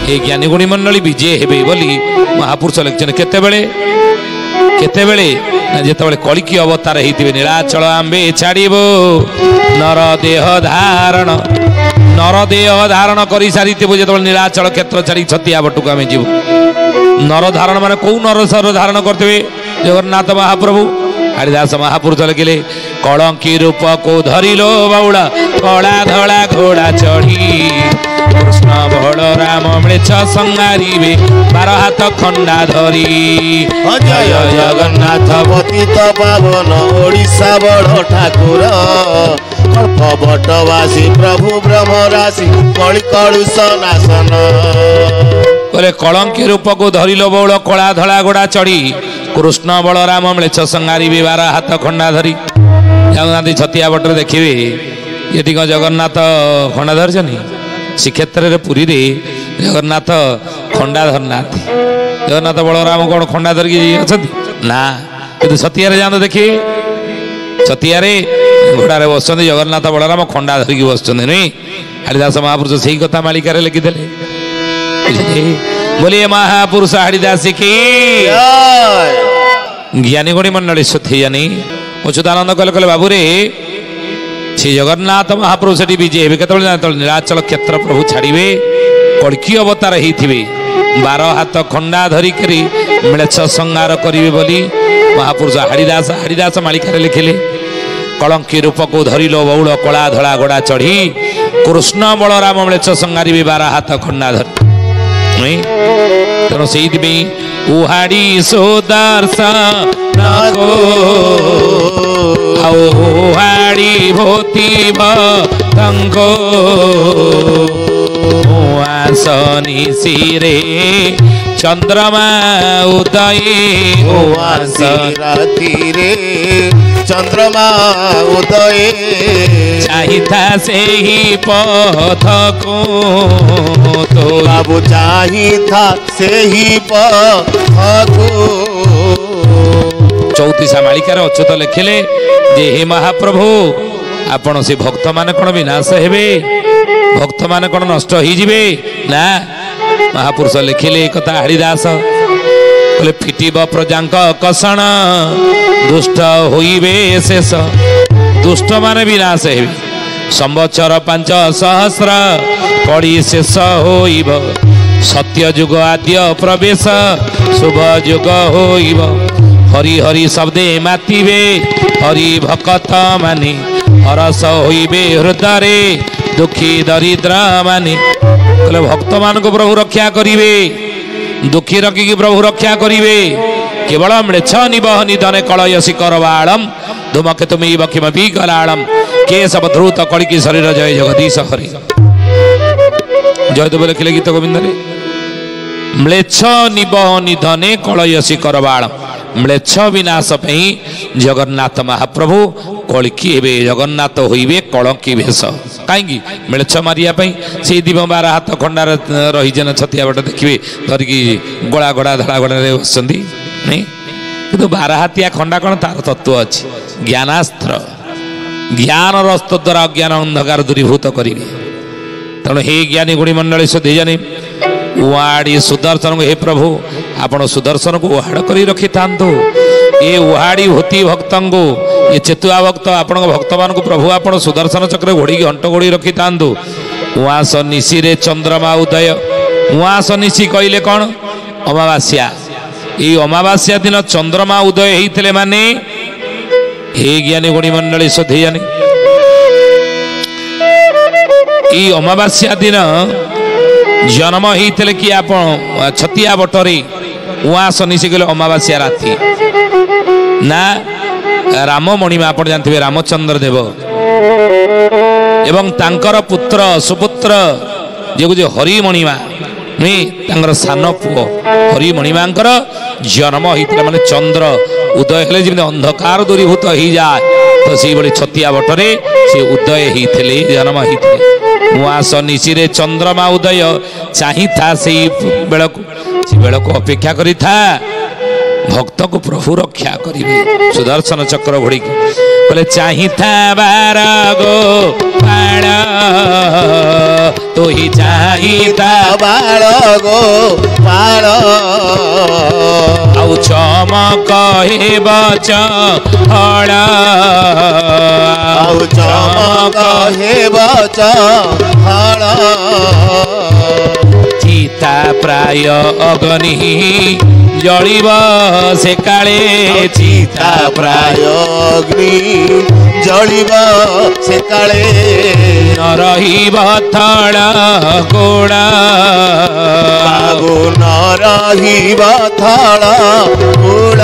ए ज्ञानी गुणी मंडली विजय हेबे बोली महापुरुष लिखिछन केतेबेले जेतेबेले कलिकी अवतार हेतिबे नीलाचल आंबे छाड़िबो नर देह धारण करि सारिथिबो जेतेबेले नीलाचल क्षेत्र छाड़ी छतिया बटुक आमे जीवो नर धारण माने को नर सर धारण करथिबे जगन्नाथ महाप्रभु हरिदास महापुरुष लिखिले कलंकी रूप को धरिलो बाउला कला धला घोड़ा चढ़ी कृष्ण बलराम मृछ संगारिबे 12 हाथ खंडा धरी जय जगन्नाथ पतित पावन ओडिशा बड़ ठाकुर कल्प बटवासी प्रभु ब्रह्मराशि कଳି कलुष नाशन बोले कलंकी रूप को धरिलो बौल कला धला घोड़ा चढ़ी कृष्ण बलराम मृछ संगारिबे 12 हाथ खंडा धरी जगन्नाथ छतिया बटर देखिए ये जगन्नाथ खंडा धरछनी श्रीक्षेत्र पुरी रे जगन्नाथ खंडा धरना जगन्नाथ बलराम कौन खंडा धरिकी अच्छा ना कि छतिया जान देखिए छतिया घोड़े बस जगन्नाथ बलराम खंडा धरिकी बस नुई हरिदास महापुरुष से ही कथा मालिकार लिखिदे बोलिए महापुरुष हरिदास की ज्ञानी गुणी मंडली सुथी जानी उच्चदानंद कले कले बाबू रे श्री जगन्नाथ महाप्रभु से विजय हे नीलाचल क्षेत्र प्रभु छाड़े कड़की अवतार होते 12 हाथ खंडा धरिक मृछ संहार करेंगे बोली महापुरुष हरिदास मालिकार लिखिले कलंकी रूप को धरिलो बौल कला धला घोड़ा चढ़ी कृष्ण बलराम मृछ संहारिबे 12 हाथ खंडा धरी तेणु से उहाड़ी सुदर्शन को उहाड़ी भूति भक्तंको आसनी सिरे चंद्रमा उदय रातिरे चंद्रमा उदय चाहिता से ही पथ को तो बाबू चाहिता से ही पथ को 34 मालिकार अच्युत लिखिले जे हे महाप्रभु आपण से भक्त मान कौन विनाश हेबे भक्त मान कौन नष्ट हो जिबे ना महापुरुष लिखिले कथा हरिदास बोले फिटिब प्रजांक कषण दुष्ट होइबे शेष दुष्ट मान विनाश हेबे संवत्सर 5 सहस्र पड़ी शेष होइब सत्य युग आद्य प्रवेश शुभ युग होइब हरि हरि शब्दे मातिबे हरि भक्त माने हरस होइबे हृदय दुखी दरिद्र माने बोले भक्त मान को प्रभु रक्षा करिवे दुखी रखिकी प्रभु रक्षा करिवे केवल मृछ निबह निधने कलयसी करवालम धूमकेतुमी बक्षिम विकरालम केशव ध्रुत कड़िकी शरीर जय जगदीश हरि जय तो बोले लिखिले गीत गोविंद रे म्लेच्छ निबह निधने कलयसी करवालम म्लेच्छ विनाश पई जगन्नाथ महाप्रभु कलिकी हेबे जगन्नाथ होइबे कलंकी भेष कहीं म्लेच्छ मारिया पई से दिव 12 हाथ खंडार रही जन छतिया बट देखिए धरिकी गोला घोड़ा धड़ा घोड़ा बसंती नहीं कि 12 हाथिया खंडा कौन तार तत्व अच्छी ज्ञानास्त्र ज्ञान रस्त द्वारा अज्ञान अंधकार दूरीभूत करेंगे तेणु हे ज्ञानी गुणी मंडली से जानी उहाड़ी सुदर्शन को हे प्रभु आपण सुदर्शन को उहाड़ कर रखी था ये उहाड़ी होती भक्त को ये चेतुआ भक्त आपण भक्त मान को प्रभु आपण सुदर्शन चक्र घोड़ी घंट घोड़ी रखी था उआस निशी रे चंद्रमा उदय उआस निशी कहले कौन अमावास्या ये अमावास्या दिन चंद्रमा उदय होते माने हे ज्ञानी गुणी मंडली सोधे जानी ये अमावास्या दिन जन्म होते कि आप छतिया बटरे उआस निशी गले अमावास्या राति ना राम मणिमा आप जानते रामचंद्र देव एवं तांकर पुत्र सुपुत्र जे हरि मणिमा नुई तांकर सान पुओ हरि मणिमांकर जन्म होता माने चंद्र उदय हेले जमी अंधकार दूरीभूत हो जाए तो से बड़े छतिया बटरे से उदय होते जन्म होते उआस निशिरे चंद्रमा उदय चाही था से बेल को अपेक्षा करी था भक्त को प्रभु रक्षा करिवे सुदर्शन चक्र घोड़ी बोले चाहिथा बार गो पाण तो ही चाहिथा बाळ गो पाळ आउ चमक हेब चहळ ଆଉ ଚମକ ହେବ ଚହଳ ଚିତା ପ୍ରାୟ ଅଗ୍ନି ଜଳିବ ସେ କାଳେ ଚିତା ପ୍ରାୟ ଅଗ୍ନି ଜଳିବ ସେକାଳେ ନ ରହିବ ଥଳ ଗୋଡ଼ ବାବୁ ନ ରହିବ ଥଳ ଗୋଡ଼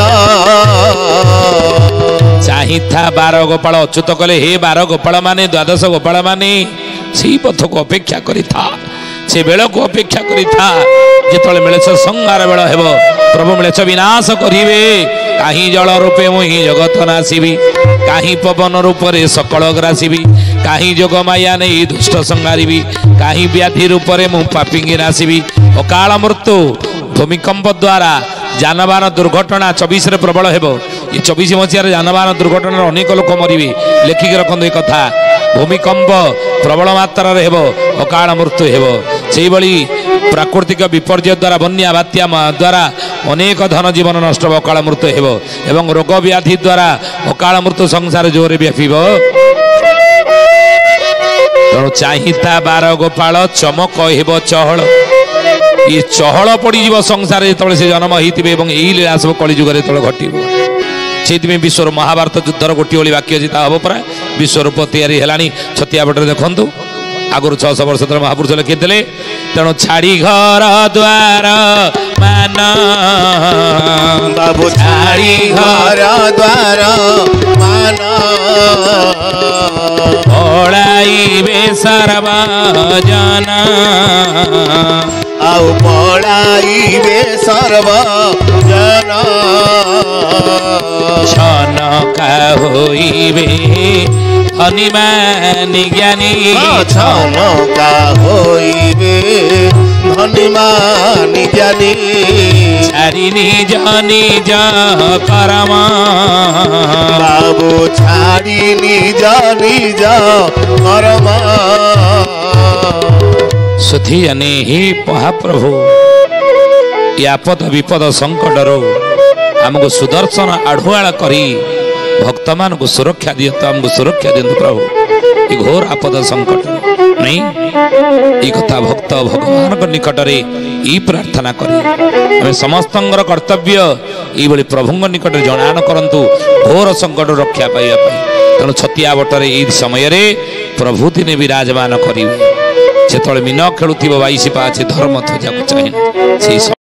चाहिथा बार गोपाल अच्युत कले हे बार गोपाल माने द्वादश गोपाल माने से पथ को अपेक्षा करिथा से बेल को अपेक्षा करिथा जेतले मिलेछ संहार बेल हेबो प्रभु मिलेछ विनाश करिवे काहे जल रूपे मोहि जगत नासिबी काहे पवन रूप रे सकल ग्रासिबी काहे जोग माया नै दुष्ट संहारिबी काहे व्याधि रूप रे मु पापिंगी नासिबी अकाल मृत्यु भूमिकंप द्वारा जानबान दुर्घटना 24 रे प्रबल हेबो ये 24 मसीह जानबान दुर्घटना अनेक लोक मरिवे लेखिक रखंदु ए कथा भूमिकंप प्रबल मात्रा रे हेबो अकाल मृत्यु हेबो सेही बळी प्राकृतिक विपर्य द्वारा बन्या बात्या द्वारा अनेक धन जीवन नष्ट हेबो अकाल मृत्यु हेबो एवं रोग व्याधि द्वारा अकाल मृत्यु संसार जोरे व्यापीबो तेणु चाहिता बार गोपाल चमक हेबो चहल ये चहल पड़ीज संसार जो से जन्म होते यही लीला सब कलिजुग घटव से विश्वर महाभारत युद्धर गोटी भाई वाक्य अच्छी हम परा विश्वरूप या छतिया बटर देखु आगुरी 600 वर्ष तले महापुरुष लिखिले तेणु छाड़ी घर द्वार मान बाबू छाड़ी घर द्वार मान पड़ाइबे सर्वजन आउ पड़ाइबे सर्वजन छनका होइबे धनीमानी ज्ञानी छनका होइबे धनीमानी ज्ञानी छाड़ी निज निज कर्म बाबू छाड़ी निज निज कर्म सुधी अने ही महाप्रभु आपद विपद संकट आमको सुदर्शन आढ़ुआल करी भक्त मान को सुरक्षा दियंतु आमको सुरक्षा दियंतु प्रभु ये घोर आपद संकट नहीं ये कथा भक्त भगवान निकट रे ई प्रार्थना करी आम समस्त कर्तव्य ये प्रभु निकट जनान करंतु घोर संकट रक्षा पाइबा तेणु छतिया बटरे ई समय रे प्रभु दिने विराजमान करिवे जेतले मीन खेलुथिबो 22 पाचे धर्म ध्वजा को चाहिए